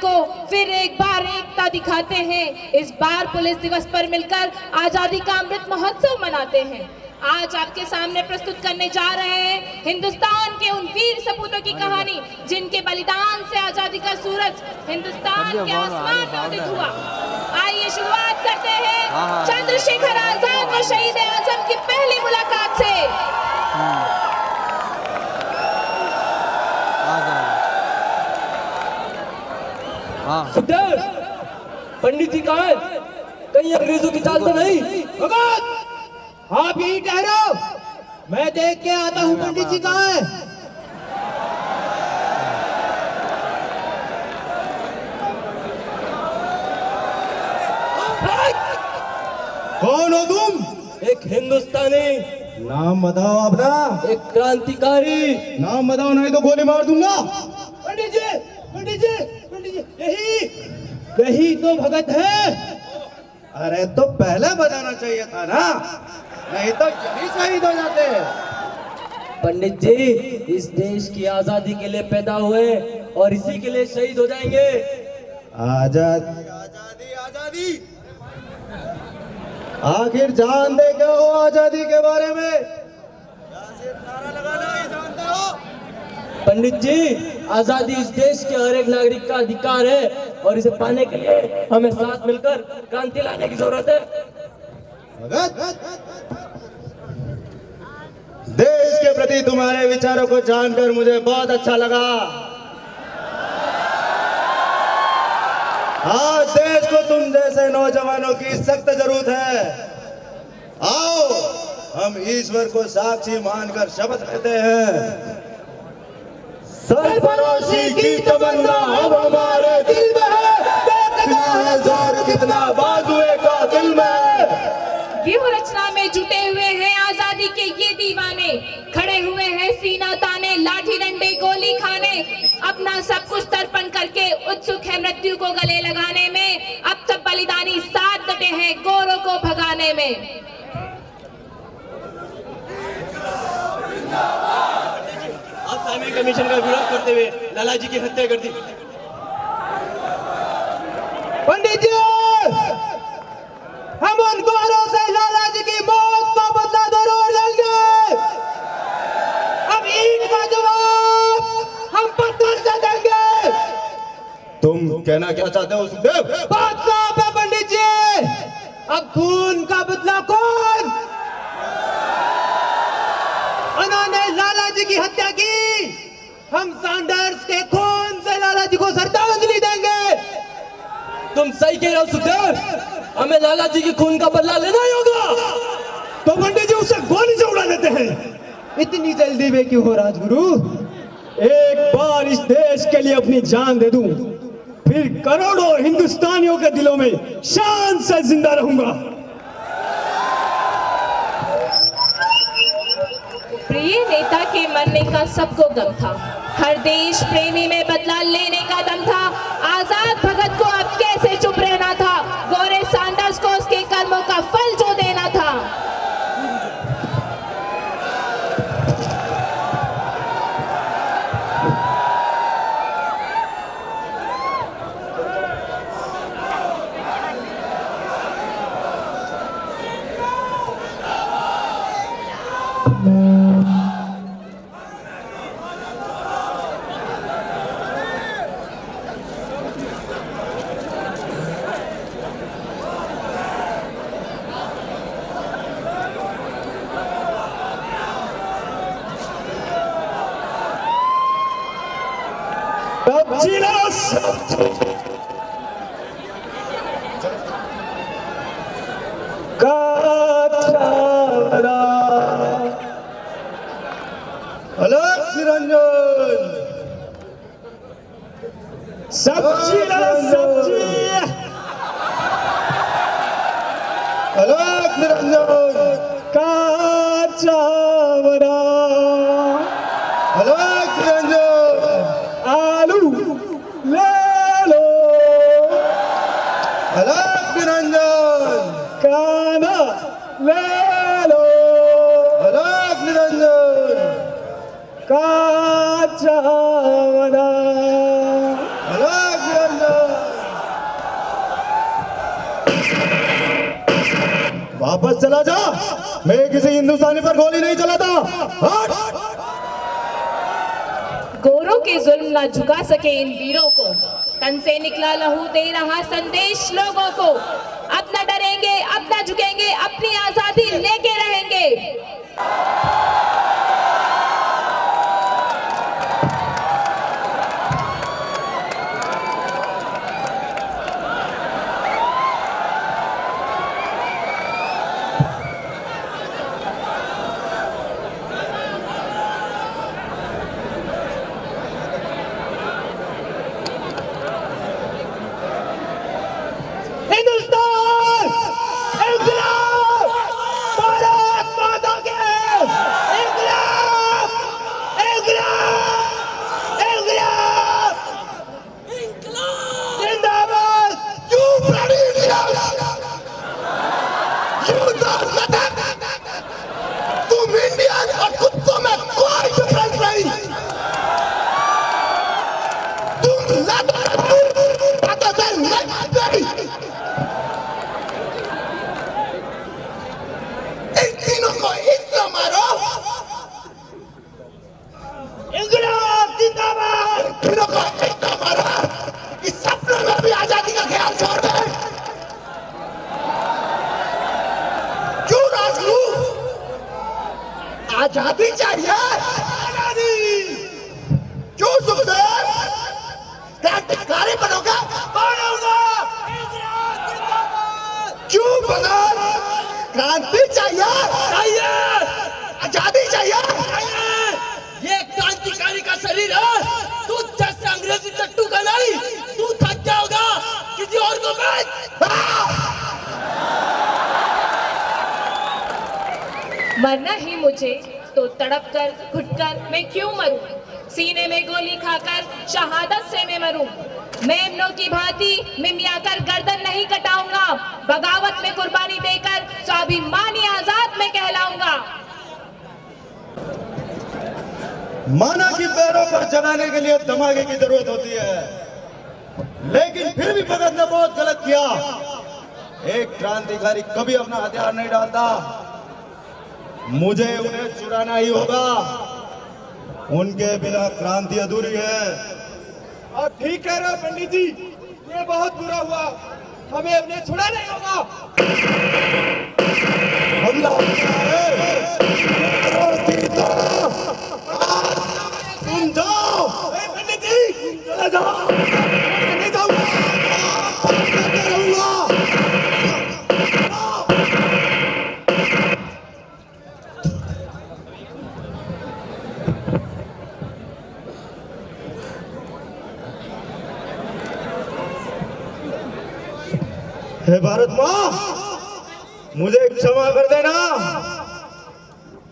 को फिर एक बार एकता दिखाते हैं। इस बार पुलिस दिवस पर मिलकर आजादी का अमृत महोत्सव मनाते हैं। आज आपके सामने प्रस्तुत करने जा रहे हैं हिंदुस्तान के उन वीर सपूतों की कहानी जिनके बलिदान से आजादी का सूरज हिंदुस्तान के आसमान में उदित हुआ। आइए शुरुआत करते हैं चंद्रशेखर आजाद व शहीद आजम की पहली मुलाकात से। सुखदेव, पंडित जी कहाँ है? कहीं अंग्रेजों की चाल तो नहीं? भगत, आप यही ठहरो, मैं देख के आता हूँ पंडित जी कहाँ है। कौन हो तुम? एक हिंदुस्तानी। नाम बताओ अपना। एक क्रांतिकारी। नाम बताओ नहीं तो गोली मार दूंगा। पंडित जी, पंडित जी, पंडित जी, यही तो भगत है। अरे तो पहले बताना चाहिए था ना, नहीं तो यही शहीद हो जाते। पंडित जी, इस देश की आजादी के लिए पैदा हुए और इसी के लिए शहीद हो जाएंगे। आजादी आजादी आजादी, आखिर जान दे क्या हो आजादी के बारे में? या सिर्फ नारा लगाना ही जानते हो? पंडित जी, आजादी इस देश के हर एक नागरिक का अधिकार है और इसे पाने के लिए हमें साथ मिलकर क्रांति लाने की जरूरत है। भगत, देश के प्रति तुम्हारे विचारों को जानकर मुझे बहुत अच्छा लगा। आज देश को तुम जैसे नौजवानों की सख्त जरूरत है। आओ हम ईश्वर को साक्षी मानकर शपथ लेते हैं। सरफरोशी की तमन्ना अब हमारे दिल में है, देखना है जोर कितना बाजुए का दिल में है। व्यूह रचना में जुटे हुए हैं आजादी के ये दीवाने, खड़े हुए हैं सीना ताने, लाठी डंडे गोली खाने, अपना सब कुछ तर्पण करके उत्सुक है मृत्यु को गले लगाने में। अब सब बलिदानी साथ डटे हैं गोरों को भगाने में। कमीशन का विरोध करते हुए लाला जी की हत्या कर दी। पंडित जी, हम उन गोरों से लाला जी की मौत का बदला जरूर लेंगे। अब ईद का जवाब हम पत्थर से देंगे। तुम कहना क्या चाहते हो सुखदेव? बात साफ है पंडित जी, अब खून का बदला कौन? उन्होंने लाला जी की हत्या की, हम सैंडर्स के खून से लाला जी को श्रद्धांजलि देंगे। तुम सही कह रहे हो सुखदेव, हमें लाला जी के खून का बदला लेना ही होगा। तो पंडित जी उसे गोली से उड़ा देते हैं। इतनी जल्दी में क्यों हो राजगुरु? एक बार इस देश के लिए अपनी जान दे दूं, फिर करोड़ों हिंदुस्तानियों के दिलों में शान से जिंदा रहूंगा। प्रिय नेता के मरने का सबको गम था, हर देश प्रेमी में बदला लेने का दम था। आजाद भगत को अब कैसे चुप रहना था, गोरे सैंडर्स को उसके कर्मों का फल जो देना था। अलग निरंजन, सब्जी सब्जी, अलग निरंजन, काचावरा, अलग निरंजन, आलू ले लो, अलग निरंजन, काना ले लो, अलग निरंजन, काचावरा, अलग निरंजन। वापस चला जा। मैं किसी हिंदुस्तानी पर गोली नहीं चलाता। हट। गोरों के जुल्म ना झुका सके इन वीरों को, तन से निकला लहू दे रहा संदेश लोगों को। अब न डरेंगे, अब न झुकेंगे, अपनी आजादी लेके रहेंगे। हिंदुस्तान इंकलाब, भारत माता के इंकलाब, इंकलाब, इंकलाब, जिंदाबाद। You bloody idiots! You don't let तुम इंडियन और कुत्तों में कोई डिफरेंस नहीं। तुम इन तीनों को इतना मारो। इंकलाब जिंदाबाद। तीनों को इतना मारो कि सपनों में भी आजादी का ख्याल छोड़ दे। क्यों राजू? आजादी चाहिए। आजादी क्यों सुखदेव? क्रांतिकारी बनोगे? बनोगे। क्यों बदल? क्रांति चाहिए। चाहिए। आजादी चाहिए। ये क्रांतिकारी का शरीर है, तू जैसे अंग्रेजी चट्टू का नहीं। तू थक जाओगा, किसी और को बेच। मरना ही मुझे तो तड़प कर घुट कर मैं क्यों मरूं? सीने में गोली खाकर शहादत से मैं मरूं। मेमनों की भांति मिमियाकर गर्दन नहीं कटाऊंगा। बगावत में कुर्बानी देकर स्वाभिमानी आजाद में कहलाऊंगा। माना कि पैरों पर चलाने के लिए धमाके की जरूरत होती है, लेकिन फिर भी भगत ने बहुत गलत किया। एक क्रांतिकारी कभी अपना हथियार नहीं डालता। मुझे उन्हें छुड़ाना ही होगा। उनके बिना क्रांति अधूरी है। और ठीक कह रहे हो पंडित जी, ये बहुत बुरा हुआ। हमें उन्हें छुड़ाना ही होगा। हमला किया है। सुन जाओ पंडित जी, चला जाओ। नहीं जाऊंगा। हे भारत माँ, मुझे क्षमा कर देना।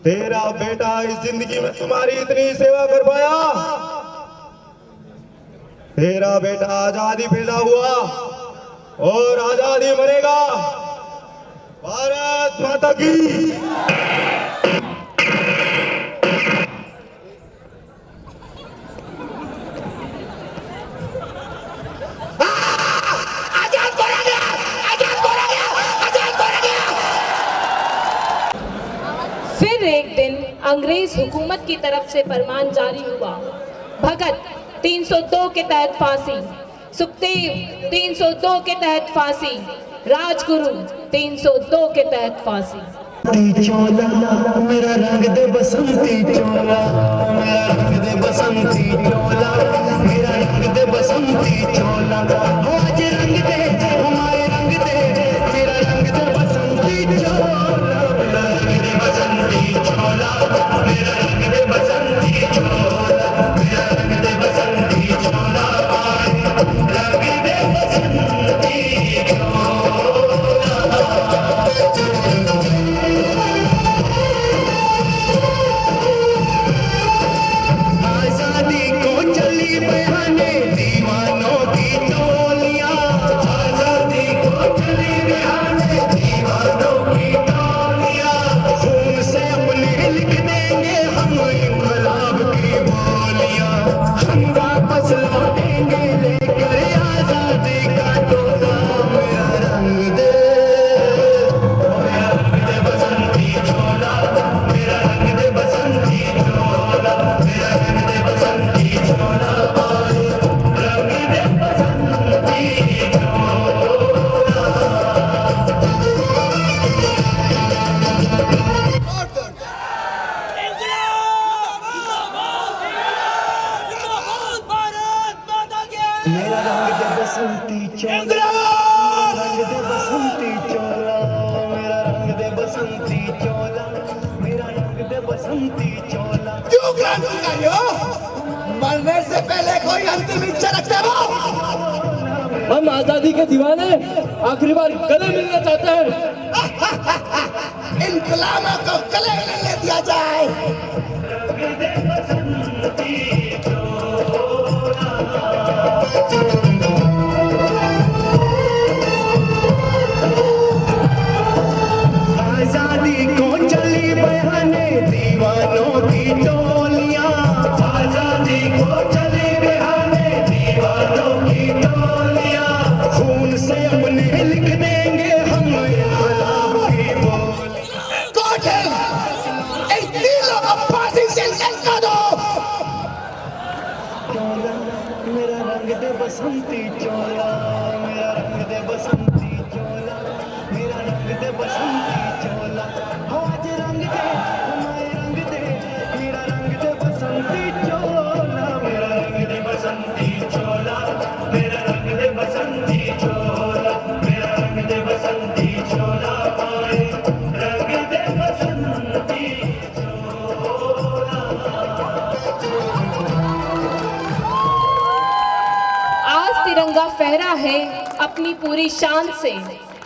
तेरा बेटा इस जिंदगी में तुम्हारी इतनी सेवा कर पाया। तेरा बेटा आजादी पैदा हुआ और आजादी मरेगा। भारत माता की। फिर एक दिन अंग्रेज हुकूमत की तरफ से फरमान जारी हुआ। भगत 302 के तहत फांसी, सुखदेव 302 के तहत फांसी, राजगुरु 302 के तहत फांसी। चोला मेरा रंग दे बसंती चोला, मेरा रंग दे बसंती चोला, मेरा रंग दे बसंती चोला। आज रंग दे हमारे रंग दे, मेरा रंग दे बसंती चोला, मेरा रंग दे बसंती चोला, मेरा रंग दे बसंती चोला, मेरा रंग दे बसंती चोला, रंग दे बसंती चोला। आजादी को चली बहाने दीवानों की टोली। मेरा रंग दे बसंती चोला, रंग दे बसंती चोला, मेरा रंग दे बसंती चोला, मेरा रंग दे बसंती चोला। क्यों क्रांतिकारी हो? मरने से पहले कोई अंतिम इच्छा रखते हो? हम आजादी के दीवाने आखिरी बार गले मिलना चाहते हैं। इन गुलामों को गले मिलने दिया जाए। आजादी को चली बहाने दीवानों की टोलियां, आजादी को चली बहाने दीवानों की टोलियां, खून से अपने लिख देंगे हम इंकलाब की बोलियां। कोठे इन तीनों को फांसी से लटका दो। चोला मेरा रंग दे बसंती चोला, मेरा रंग दे बसंती चोला, मेरा रंग दे बसंती चोला। हो आज रंग दे हमारे रंग दे, मेरा रंग दे बसंती चोला, मेरा रंग दे बसंती चोला, मेरा रंग दे बसंती चोला, मेरा रंग दे बसंती चोला, हमारे रंग दे बसंती आज तिरंगा फहरा है अपनी पूरी शान से,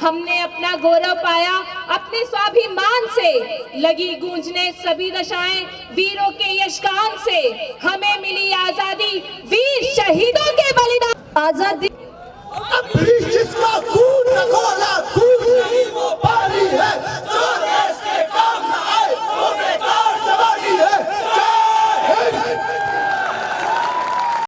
हमने अपना गौरव पाया अपने स्वाभिमान से, लगी गूंजने सभी दशाएं वीरों के यशगान से, हमें मिली आजादी वीर शहीदों के बलिदान। आजादी अब भी